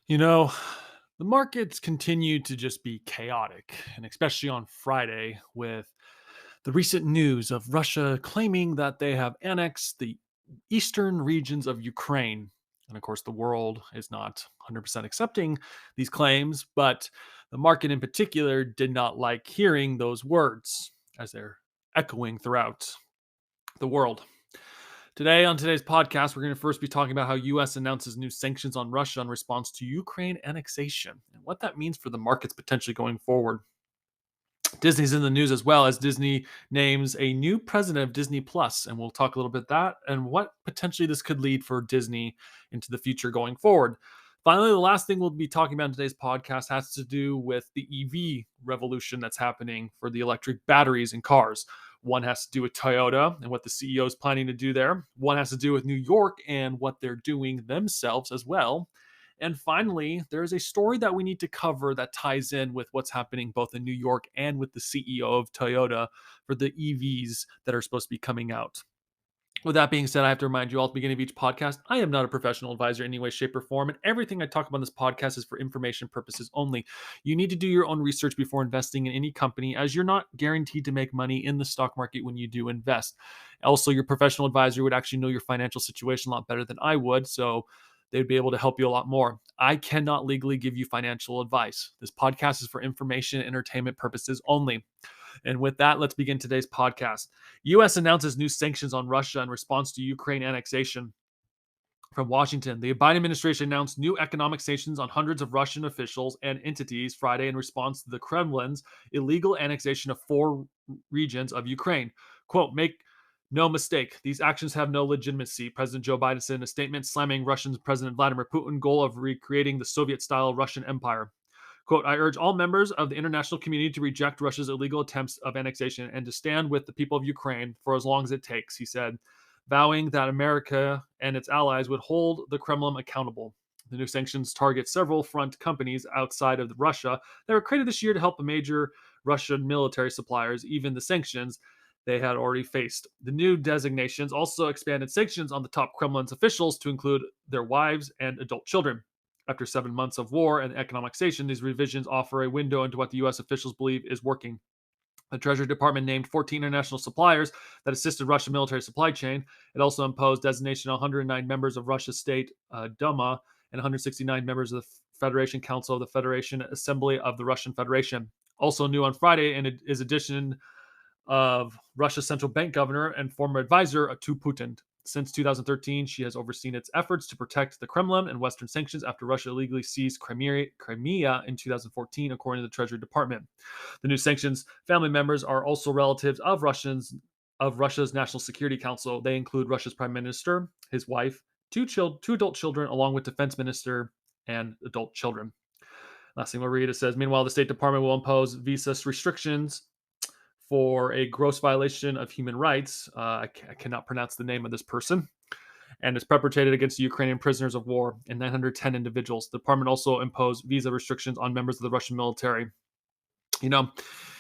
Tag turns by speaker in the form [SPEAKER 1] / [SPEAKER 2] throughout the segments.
[SPEAKER 1] You know, the markets continue to just be chaotic, and especially on Friday with the recent news of Russia claiming that they have annexed the eastern regions of Ukraine. And of course, the world is not 100% accepting these claims, but the market in particular did not like hearing those words as they're echoing throughout the world. Today, on today's podcast, we're going to first be talking about how U.S. announces new sanctions on Russia in response to Ukraine annexation and what that means for the markets potentially going forward. Disney's in the news as well as Disney names a new president of Disney Plus, and we'll talk a little bit that and what potentially this could lead for Disney into the future going forward. Finally, the last thing we'll be talking about in today's podcast has to do with the EV revolution that's happening for the electric batteries in cars. One has to do with Toyota and what the CEO is planning to do there. One has to do with New York and what they're doing themselves as well. And finally, there is a story that we need to cover that ties in with what's happening both in New York and with the CEO of Toyota for the EVs that are supposed to be coming out. With that being said, I have to remind you all at the beginning of each podcast, I am not a professional advisor in any way, shape, or form, and everything I talk about in this podcast is for information purposes only. You need to do your own research before investing in any company, as you're not guaranteed to make money in the stock market when you do invest. Also, your professional advisor would actually know your financial situation a lot better than I would, so they'd be able to help you a lot more. I cannot legally give you financial advice. This podcast is for information and entertainment purposes only. And with that, let's begin today's podcast. U.S. announces new sanctions on Russia in response to Ukraine annexation. From Washington, the Biden administration announced new economic sanctions on hundreds of Russian officials and entities Friday in response to the Kremlin's illegal annexation of four regions of Ukraine. Quote, make no mistake, these actions have no legitimacy, President Joe Biden said in a statement, slamming Russian President Vladimir Putin's goal of recreating the Soviet-style Russian Empire. Quote, I urge all members of the international community to reject Russia's illegal attempts of annexation and to stand with the people of Ukraine for as long as it takes, he said, vowing that America and its allies would hold the Kremlin accountable. The new sanctions target several front companies outside of Russia that were created this year to help the major Russian military suppliers, even the sanctions they had already faced. The new designations also expanded sanctions on the top Kremlin's officials to include their wives and adult children. After 7 months of war and economic sanction, these revisions offer a window into what the U.S. officials believe is working. The Treasury Department named 14 international suppliers that assisted Russian military supply chain. It also imposed designation on 109 members of Russia's state Duma and 169 members of the Federation Council of the Federation Assembly of the Russian Federation. Also new on Friday is addition of Russia's central bank governor and former advisor to Putin. Since 2013, she has overseen its efforts to protect the Kremlin and Western sanctions after Russia illegally seized Crimea in 2014, according to the Treasury Department. The new sanctions family members are also relatives of Russia's National Security Council. They include Russia's prime minister, his wife, two adult children, along with defense minister and adult children. Last thing we'll read, it says, meanwhile, the State Department will impose visa restrictions for a gross violation of human rights. I cannot pronounce the name of this person. And it's perpetrated against Ukrainian prisoners of war and 910 individuals. The department also imposed visa restrictions on members of the Russian military. You know,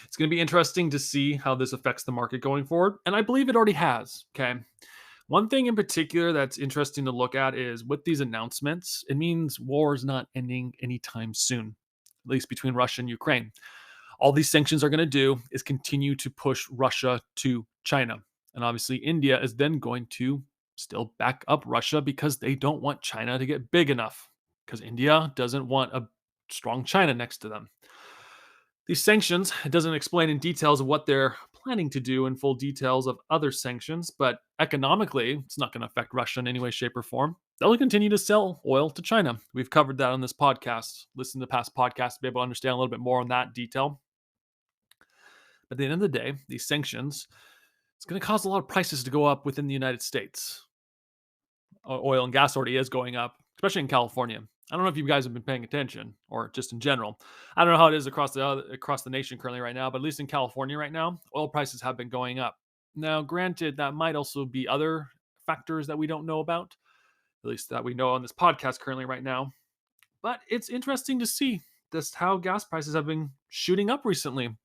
[SPEAKER 1] it's going to be interesting to see how this affects the market going forward. And I believe it already has. Okay. One thing in particular that's interesting to look at is with these announcements, it means war is not ending anytime soon, at least between Russia and Ukraine. All these sanctions are going to do is continue to push Russia to China. And obviously, India is then going to still back up Russia because they don't want China to get big enough, because India doesn't want a strong China next to them. These sanctions, it doesn't explain in details of what they're planning to do in full details of other sanctions, but economically, it's not going to affect Russia in any way, shape, or form. They'll continue to sell oil to China. We've covered that on this podcast. Listen to past podcasts to be able to understand a little bit more on that detail. But at the end of the day, these sanctions, it's going to cause a lot of prices to go up within the United States. Oil and gas already is going up, especially in California. I don't know if you guys have been paying attention or just in general. I don't know how it is across the nation currently right now, but at least in California right now, oil prices have been going up. Now, granted, that might also be other factors that we don't know about, at least that we know on this podcast currently right now. But it's interesting to see just how gas prices have been shooting up recently.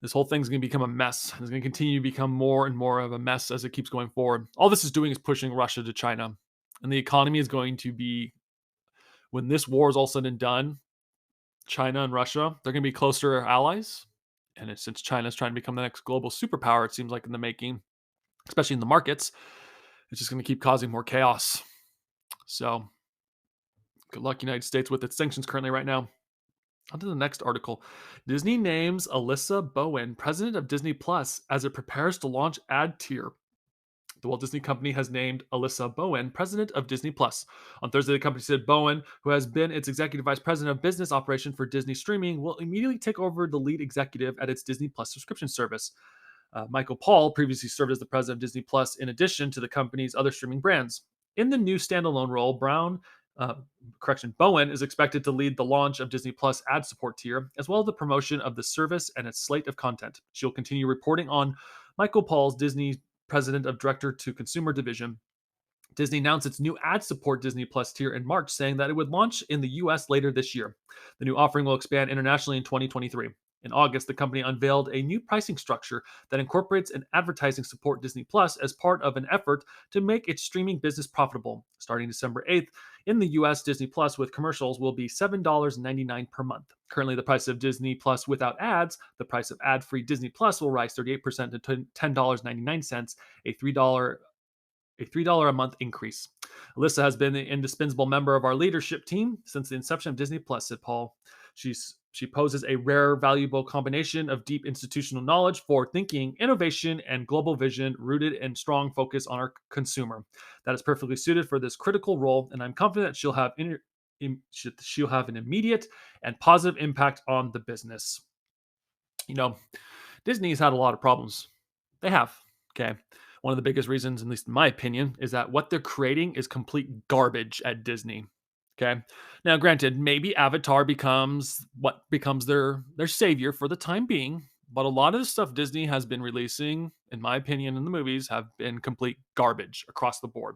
[SPEAKER 1] This whole thing's going to become a mess. It's going to continue to become more and more of a mess as it keeps going forward. All this is doing is pushing Russia to China, and the economy is going to be When this war is all said and done, China and Russia, they're going to be closer allies. And since China's trying to become the next global superpower, it seems like in the making, especially in the markets, it's just going to keep causing more chaos. So good luck, United States, with its sanctions currently right now. On to the next article. Disney names Alyssa Bowen president of Disney Plus as it prepares to launch ad tier. The Walt Disney Company has named Alyssa Bowen president of Disney Plus. On Thursday, the company said Bowen, who has been its executive vice president of business operation for Disney Streaming, will immediately take over the lead executive at its Disney Plus subscription service. Michael Paul previously served as the president of Disney Plus in addition to the company's other streaming brands. In the new standalone role, Bowen is expected to lead the launch of Disney Plus ad support tier, as well as the promotion of the service and its slate of content. She'll continue reporting on Michael Paul's Disney president of Director to Consumer Division. Disney announced its new ad support Disney Plus tier in March, saying that it would launch in the US later this year. The new offering will expand internationally in 2023. In August, the company unveiled a new pricing structure that incorporates an advertising support Disney Plus as part of an effort to make its streaming business profitable. Starting December 8th, in the US, Disney Plus with commercials will be $7.99 per month. Currently, the price of Disney Plus without ads, the price of ad-free Disney Plus will rise 38% to $10.99, a $3 a month increase. Alyssa has been an indispensable member of our leadership team since the inception of Disney Plus, said Paul. She poses a rare, valuable combination of deep institutional knowledge, forward thinking, innovation, and global vision rooted in strong focus on our consumer. That is perfectly suited for this critical role, and I'm confident she'll have an immediate and positive impact on the business. You know, Disney's had a lot of problems. They have. Okay. One of the biggest reasons, at least in my opinion, is that what they're creating is complete garbage at Disney. Okay. Now, granted, maybe Avatar becomes their savior for the time being, but a lot of the stuff Disney has been releasing, in my opinion, in the movies have been complete garbage across the board.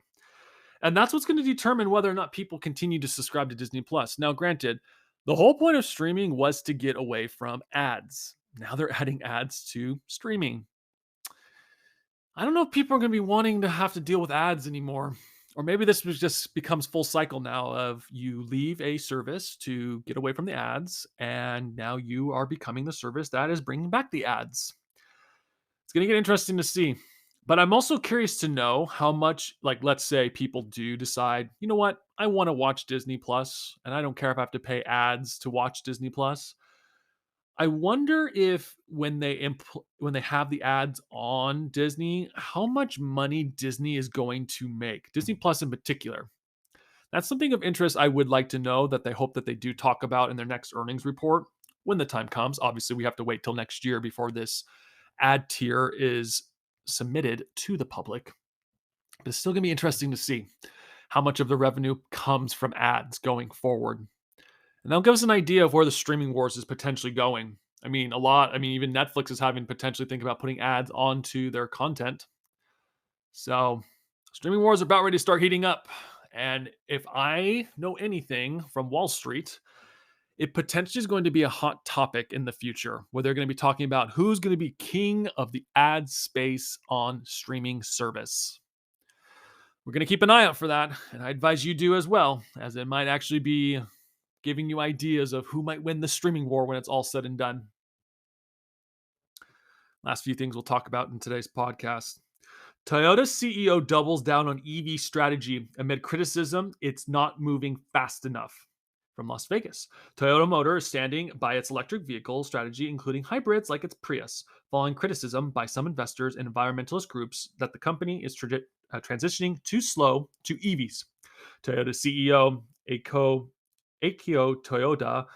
[SPEAKER 1] And that's what's going to determine whether or not people continue to subscribe to Disney Plus. Now, granted, the whole point of streaming was to get away from ads. Now they're adding ads to streaming. I don't know if people are going to be wanting to have to deal with ads anymore. Or maybe this just becomes full cycle now of you leave a service to get away from the ads, and now you are becoming the service that is bringing back the ads. It's going to get interesting to see. But I'm also curious to know how much, like, let's say people do decide, you know what, I want to watch Disney Plus, and I don't care if I have to pay ads to watch Disney Plus. I wonder if when they have the ads on Disney, how much money Disney is going to make. Disney Plus in particular. That's something of interest I would like to know that they hope that they do talk about in their next earnings report when the time comes. Obviously, we have to wait till next year before this ad tier is submitted to the public. But it's still going to be interesting to see how much of the revenue comes from ads going forward. And that'll give us an idea of where the streaming wars is potentially going. Even Netflix is having potentially think about putting ads onto their content. So streaming wars are about ready to start heating up. And if I know anything from Wall Street, it potentially is going to be a hot topic in the future where they're going to be talking about who's going to be king of the ad space on streaming service. We're going to keep an eye out for that. And I advise you do as well, as it might actually be giving you ideas of who might win the streaming war when it's all said and done. Last few things we'll talk about in today's podcast. Toyota CEO doubles down on EV strategy amid criticism it's not moving fast enough. From Las Vegas, Toyota Motor is standing by its electric vehicle strategy, including hybrids like its Prius, following criticism by some investors and environmentalist groups that the company is transitioning too slow to EVs. Toyota CEO Akio Toyoda,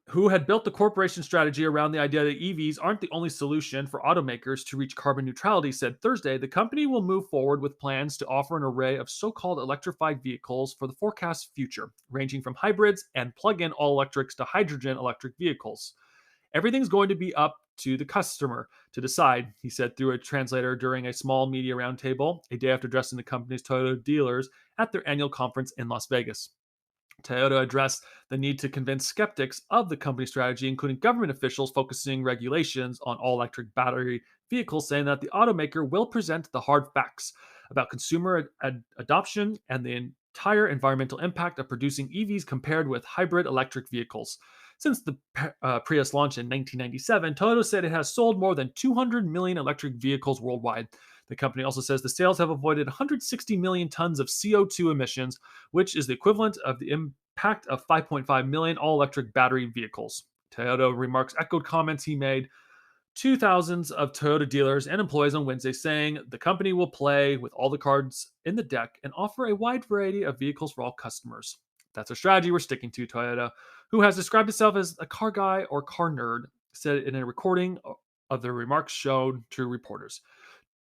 [SPEAKER 1] who had built the corporation strategy around the idea that EVs aren't the only solution for automakers to reach carbon neutrality, said Thursday the company will move forward with plans to offer an array of so-called electrified vehicles for the forecast future, ranging from hybrids and plug-in all-electrics to hydrogen electric vehicles. Everything's going to be up to the customer to decide, he said through a translator during a small media roundtable, a day after addressing the company's Toyota dealers at their annual conference in Las Vegas. Toyota addressed the need to convince skeptics of the company strategy, including government officials focusing regulations on all-electric battery vehicles, saying that the automaker will present the hard facts about consumer adoption and the entire environmental impact of producing EVs compared with hybrid electric vehicles. Since the Prius launched in 1997, Toyota said it has sold more than 200 million electric vehicles worldwide. The company also says the sales have avoided 160 million tons of CO2 emissions, which is the equivalent of the impact of 5.5 million all electric battery vehicles. Toyota remarks echoed comments he made to thousands of Toyota dealers and employees on Wednesday, saying the company will play with all the cards in the deck and offer a wide variety of vehicles for all customers. That's a strategy we're sticking to, Toyota, who has described itself as a car guy or car nerd, said in a recording of their remarks shown to reporters.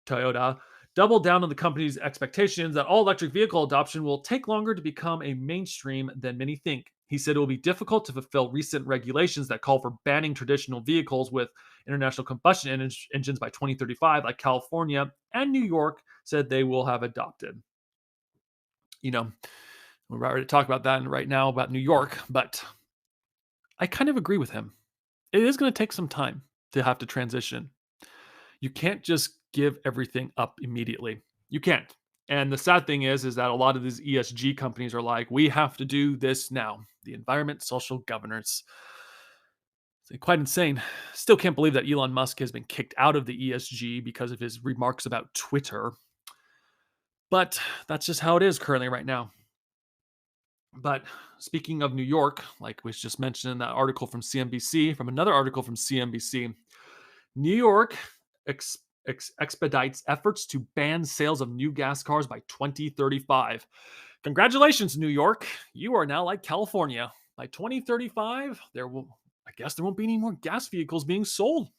[SPEAKER 1] Toyota doubled down on the company's expectations that all electric vehicle adoption will take longer to become a mainstream than many think. He said it will be difficult to fulfill recent regulations that call for banning traditional vehicles with international combustion engines by 2035, like California and New York said they will have adopted. You know, we're already talking about that right now about New York, but I kind of agree with him. It is going to take some time to have to transition. You can't just give everything up immediately. You can't. And the sad thing is that a lot of these ESG companies are like, we have to do this now. The environment, social governance. It's quite insane. Still can't believe that Elon Musk has been kicked out of the ESG because of his remarks about Twitter. But that's just how it is currently right now. But speaking of New York, like was just mentioned in that article from CNBC, from another article from CNBC, New York ex- expedites efforts to ban sales of new gas cars by 2035. Congratulations, New York. You are now like California. By 2035, I guess there won't be any more gas vehicles being sold.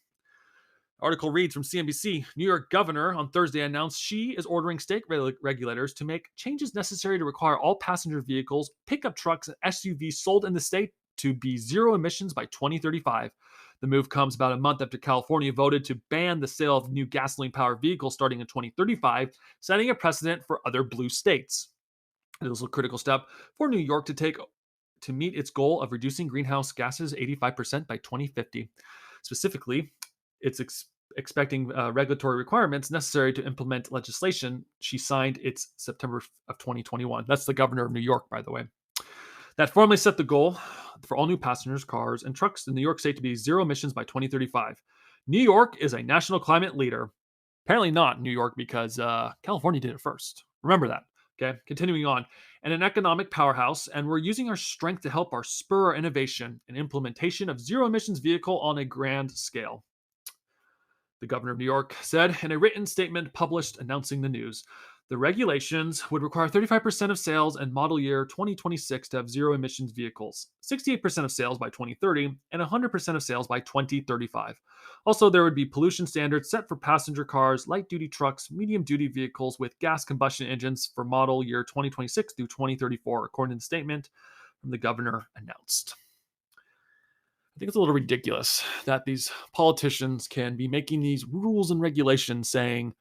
[SPEAKER 1] Article reads from CNBC. New York governor on Thursday announced she is ordering state regulators to make changes necessary to require all passenger vehicles, pickup trucks, and SUVs sold in the state to be zero emissions by 2035. The move comes about a month after California voted to ban the sale of new gasoline powered vehicles starting in 2035, setting a precedent for other blue states. It is a critical step for New York to take to meet its goal of reducing greenhouse gases 85% by 2050. Specifically, it's expecting regulatory requirements necessary to implement legislation she signed its September of 2021. That's the governor of New York, by the way. That formally set the goal for all new passengers, cars, and trucks in New York State to be zero emissions by 2035. New York is a national climate leader. Apparently not New York because California did it first. Remember that. Okay, continuing on. And an economic powerhouse, and we're using our strength to help our spur our innovation and implementation of zero emissions vehicle on a grand scale. The governor of New York said in a written statement published announcing the news. The regulations would require 35% of sales in model year 2026 to have zero emissions vehicles, 68% of sales by 2030, and 100% of sales by 2035. Also, there would be pollution standards set for passenger cars, light duty trucks, medium duty vehicles with gas combustion engines for model year 2026 through 2034, according to the statement from the governor announced. I think it's a little ridiculous that these politicians can be making these rules and regulations saying,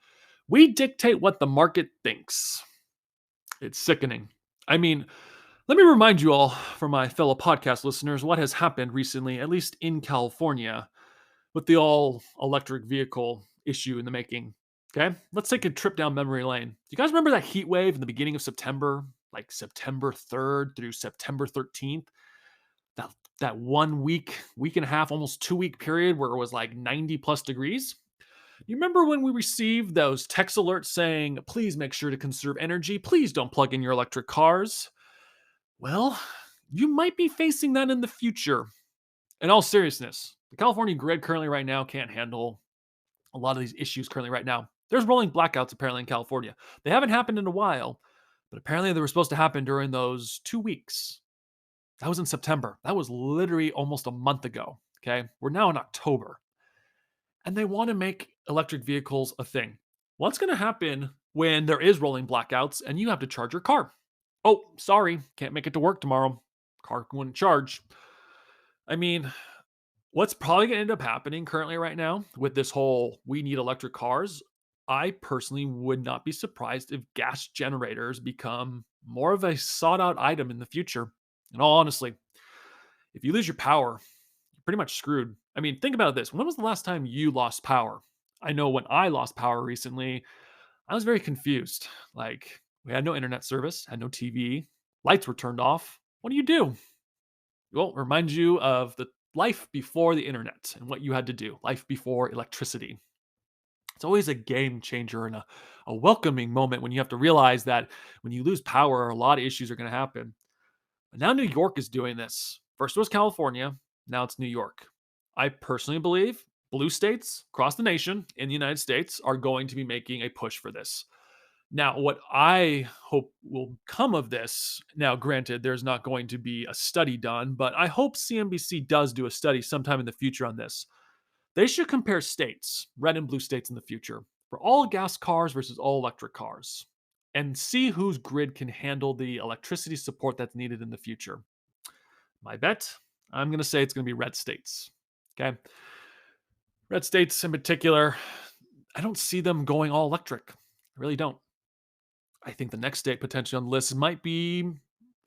[SPEAKER 1] we dictate what the market thinks. It's sickening. I mean, let me remind you all, for my fellow podcast listeners, what has happened recently, at least in California, with the all electric vehicle issue in the making. Okay, let's take a trip down memory lane. Do you guys remember that heat wave in the beginning of September, like September 3rd through September 13th? That 1 week, week and a half, almost 2 week period where it was like 90 plus degrees? You remember when we received those text alerts saying, please make sure to conserve energy, please don't plug in your electric cars? Well, you might be facing that in the future. In all seriousness, the California grid currently right now can't handle a lot of these issues currently right now. There's rolling blackouts apparently in California. They haven't happened in a while, but apparently they were supposed to happen during those 2 weeks. That was in September. That was literally almost a month ago. Okay. We're now in October. And they want to make electric vehicles a thing. What's going to happen when there is rolling blackouts and you have to charge your car? Oh, sorry, can't make it to work tomorrow. Car wouldn't charge. I mean, what's probably going to end up happening currently right now with this whole we need electric cars, I personally would not be surprised if gas generators become more of a sought out item in the future. In all honesty, if you lose your power, you're pretty much screwed. I mean, think about this. When was the last time you lost power? I know when I lost power recently, I was very confused. Like, We had no internet service, had no TV, lights were turned off. What do you do? Well, it reminds you of the life before the internet and what you had to do, life before electricity. It's always a game changer and a welcoming moment when you have to realize that when you lose power, a lot of issues are going to happen. But now New York is doing this. First it was California, now it's New York. I personally believe blue states across the nation in the United States are going to be making a push for this. Now, what I hope will come of this, now granted, there's not going to be a study done, but I hope CNBC does do a study sometime in the future on this. They should compare states, red and blue states in the future, for all gas cars versus all electric cars, and see whose grid can handle the electricity support that's needed in the future. My bet, I'm going to say it's going to be red states. Okay. Red states in particular, I don't see them going all electric. I really don't. I think the next state potentially on the list might be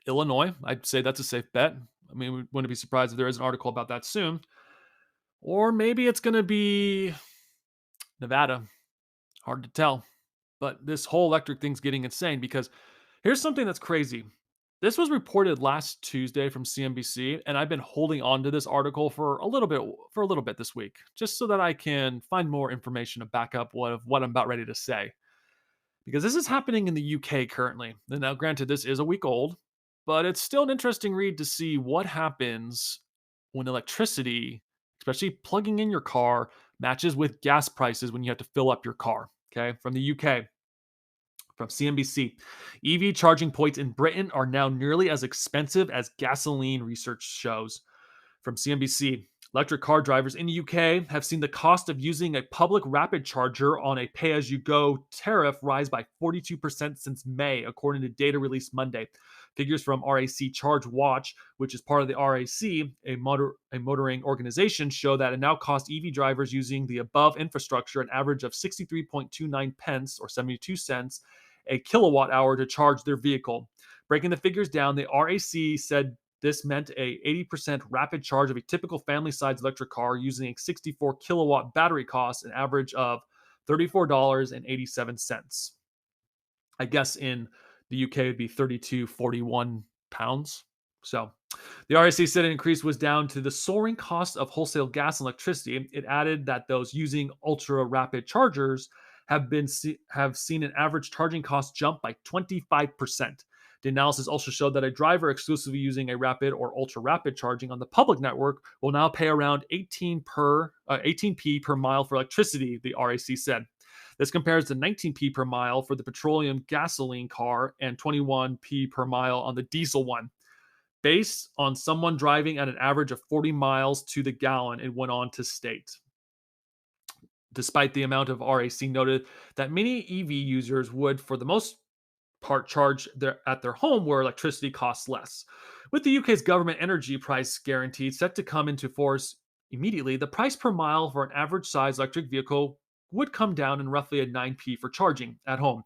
[SPEAKER 1] Illinois. I'd say that's a safe bet. I mean, we wouldn't be surprised if there is an article about that soon. Or maybe it's going to be Nevada. Hard to tell. But this whole electric thing's getting insane because here's something that's crazy. This was reported last Tuesday from CNBC, and I've been holding on to this article for a little bit this week, just so that I can find more information to back up what I'm about ready to say. Because this is happening in the UK currently. And now, granted, this is a week old, but it's still an interesting read to see what happens when electricity, especially plugging in your car, matches with gas prices when you have to fill up your car. Okay, from the UK. From CNBC, EV charging points in Britain are now nearly as expensive as gasoline, research shows. From CNBC, electric car drivers in the UK have seen the cost of using a public rapid charger on a pay as you go tariff rise by 42% since May, according to data released Monday. Figures from RAC Charge Watch, which is part of the RAC, a motoring organization, show that it now costs EV drivers using the above infrastructure an average of 63.29 pence or 72 cents a kilowatt hour to charge their vehicle. Breaking the figures down, the RAC said this meant a 80% rapid charge of a typical family-sized electric car using a 64 kilowatt battery costs an average of $34.87. I guess in the UK it'd be 32.41 pounds. So the RSC said an increase was down to the soaring cost of wholesale gas and electricity. It added that those using ultra rapid chargers have seen an average charging cost jump by 25%. The analysis also showed that a driver exclusively using a rapid or ultra rapid charging on the public network will now pay around 18p per mile for electricity, the RAC said. This compares to 19p per mile for the petroleum gasoline car and 21p per mile on the diesel one. Based on someone driving at an average of 40 miles to the gallon, it went on to state. Despite the amount of RAC noted that many EV users would, for the most part, charge at their home where electricity costs less. With the UK's government energy price guarantee set to come into force immediately, the price per mile for an average size electric vehicle would come down in roughly a 9p for charging at home.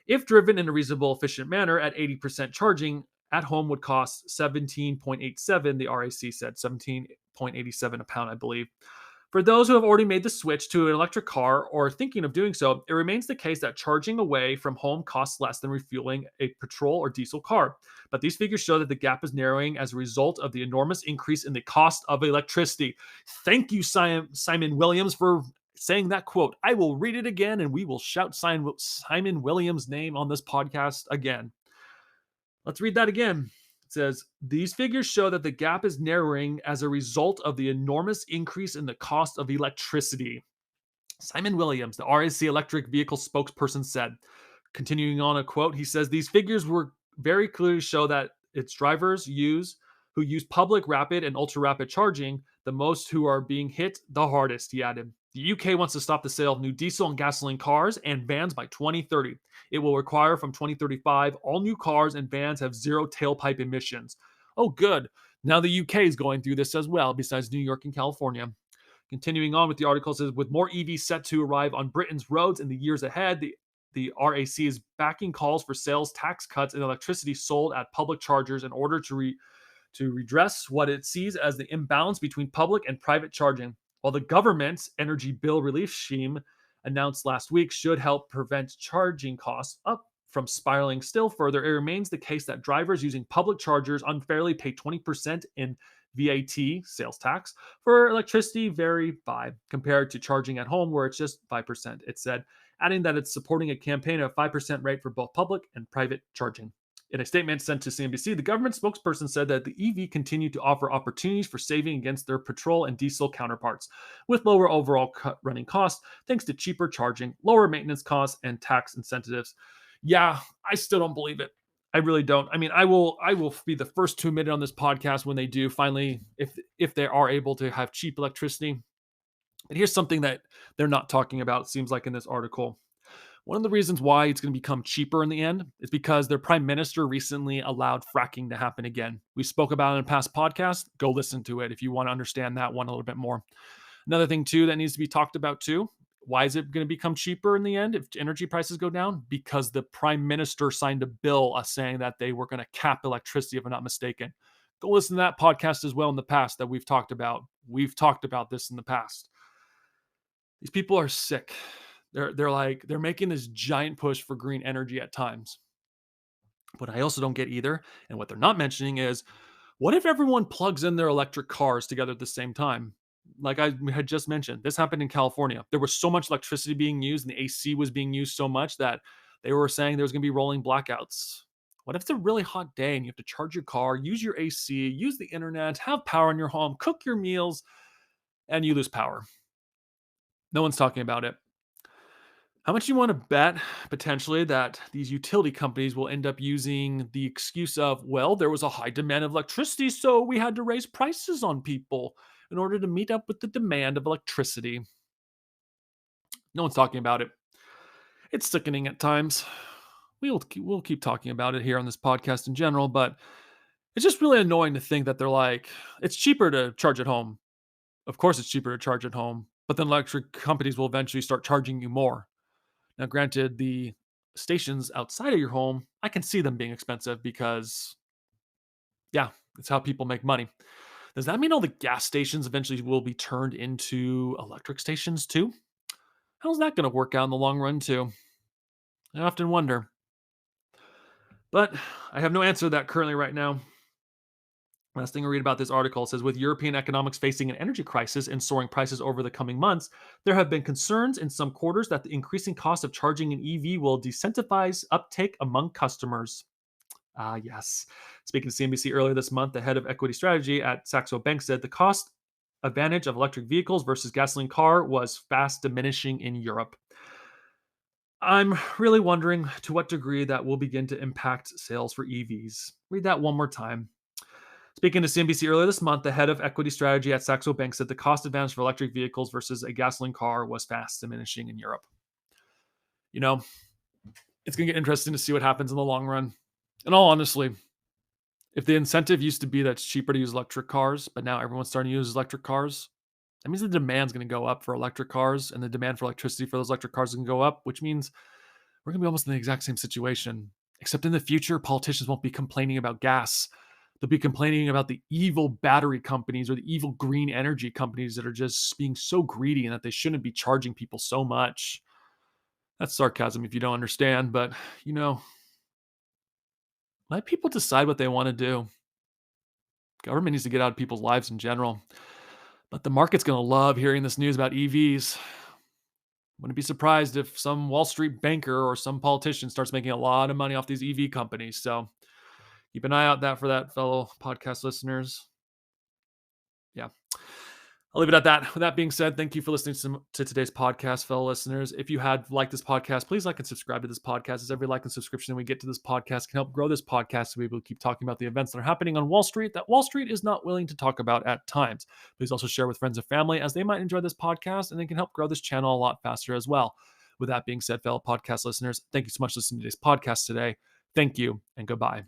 [SPEAKER 1] If driven in a reasonable, efficient manner at 80% charging at home would cost 17.87, the RAC said, 17.87 a pound, I believe. For those who have already made the switch to an electric car or are thinking of doing so, it remains the case that charging away from home costs less than refueling a petrol or diesel car. But these figures show that the gap is narrowing as a result of the enormous increase in the cost of electricity. Thank you, Simon Williams, for saying that quote. I will read it again and we will shout Simon Williams' name on this podcast again. Let's read that again. It says, these figures show that the gap is narrowing as a result of the enormous increase in the cost of electricity. Simon Williams, the RAC electric vehicle spokesperson, said, continuing on a quote, he says, these figures were very clearly show that its drivers who use public rapid and ultra rapid charging the most who are being hit the hardest, he added. The UK wants to stop the sale of new diesel and gasoline cars and vans by 2030. It will require from 2035 all new cars and vans have zero tailpipe emissions. Oh, good. Now the UK is going through this as well, besides New York and California. Continuing on with the article, says with more EVs set to arrive on Britain's roads in the years ahead, the RAC is backing calls for sales tax cuts and electricity sold at public chargers in order to redress what it sees as the imbalance between public and private charging. While the government's energy bill relief scheme announced last week should help prevent charging costs up from spiraling still further, it remains the case that drivers using public chargers unfairly pay 20% in VAT, sales tax, for electricity vary by compared to charging at home, where it's just 5%, it said, adding that it's supporting a campaign of 5% rate for both public and private charging. In a statement sent to CNBC, the government spokesperson said that the EV continued to offer opportunities for saving against their petrol and diesel counterparts, with lower overall running costs thanks to cheaper charging, lower maintenance costs, and tax incentives. Yeah, I still don't believe it. I really don't. I mean, I will be the first to admit it on this podcast when they do finally, if they are able to have cheap electricity. And here's something that they're not talking about, it seems like in this article. One of the reasons why it's going to become cheaper in the end is because their prime minister recently allowed fracking to happen again. We spoke about it in a past podcast. Go listen to it if you want to understand that one a little bit more. Another thing too that needs to be talked about too. Why is it going to become cheaper in the end if energy prices go down? Because the prime minister signed a bill saying that they were going to cap electricity, if I'm not mistaken. Go listen to that podcast as well in the past that we've talked about. We've talked about this in the past. These people are sick. They're making this giant push for green energy at times. What I also don't get either, and what they're not mentioning is, what if everyone plugs in their electric cars together at the same time? Like I had just mentioned, this happened in California. There was so much electricity being used and the AC was being used so much that they were saying there was going to be rolling blackouts. What if it's a really hot day and you have to charge your car, use your AC, use the internet, have power in your home, cook your meals, and you lose power? No one's talking about it. How much you want to bet potentially that these utility companies will end up using the excuse of, well, there was a high demand of electricity, so we had to raise prices on people in order to meet up with the demand of electricity? No one's talking about it. It's sickening at times. We'll keep talking about it here on this podcast in general, but it's just really annoying to think that they're like, it's cheaper to charge at home. Of course, it's cheaper to charge at home, but then electric companies will eventually start charging you more. Now, granted, the stations outside of your home, I can see them being expensive because, yeah, it's how people make money. Does that mean all the gas stations eventually will be turned into electric stations too? How's that going to work out in the long run too? I often wonder. But I have no answer to that currently right now. Last thing I read about this article says, with European economics facing an energy crisis and soaring prices over the coming months, there have been concerns in some quarters that the increasing cost of charging an EV will disincentivize uptake among customers. Ah, yes. Speaking to CNBC earlier this month, the head of equity strategy at Saxo Bank said the cost advantage of electric vehicles versus gasoline car was fast diminishing in Europe. I'm really wondering to what degree that will begin to impact sales for EVs. Read that one more time. Speaking to CNBC earlier this month, the head of equity strategy at Saxo Bank said the cost advantage for electric vehicles versus a gasoline car was fast diminishing in Europe. You know, it's going to get interesting to see what happens in the long run. In all honesty, if the incentive used to be that it's cheaper to use electric cars, but now everyone's starting to use electric cars, that means the demand's going to go up for electric cars, and the demand for electricity for those electric cars is going to go up, which means we're going to be almost in the exact same situation. Except in the future, politicians won't be complaining about gas. They'll be complaining about the evil battery companies or the evil green energy companies that are just being so greedy and that they shouldn't be charging people so much. That's sarcasm if you don't understand, but let people decide what they want to do. Government needs to get out of people's lives in general. But the market's going to love hearing this news about EVs. Wouldn't be surprised if some Wall Street banker or some politician starts making a lot of money off these EV companies. So keep an eye out for that, fellow podcast listeners. Yeah. I'll leave it at that. With that being said, thank you for listening to today's podcast, fellow listeners. If you had liked this podcast, please like and subscribe to this podcast, as every like and subscription we get to this podcast can help grow this podcast to be able to keep talking about the events that are happening on Wall Street that Wall Street is not willing to talk about at times. Please also share with friends and family, as they might enjoy this podcast and they can help grow this channel a lot faster as well. With that being said, fellow podcast listeners, thank you so much for listening to today's podcast today. Thank you and goodbye.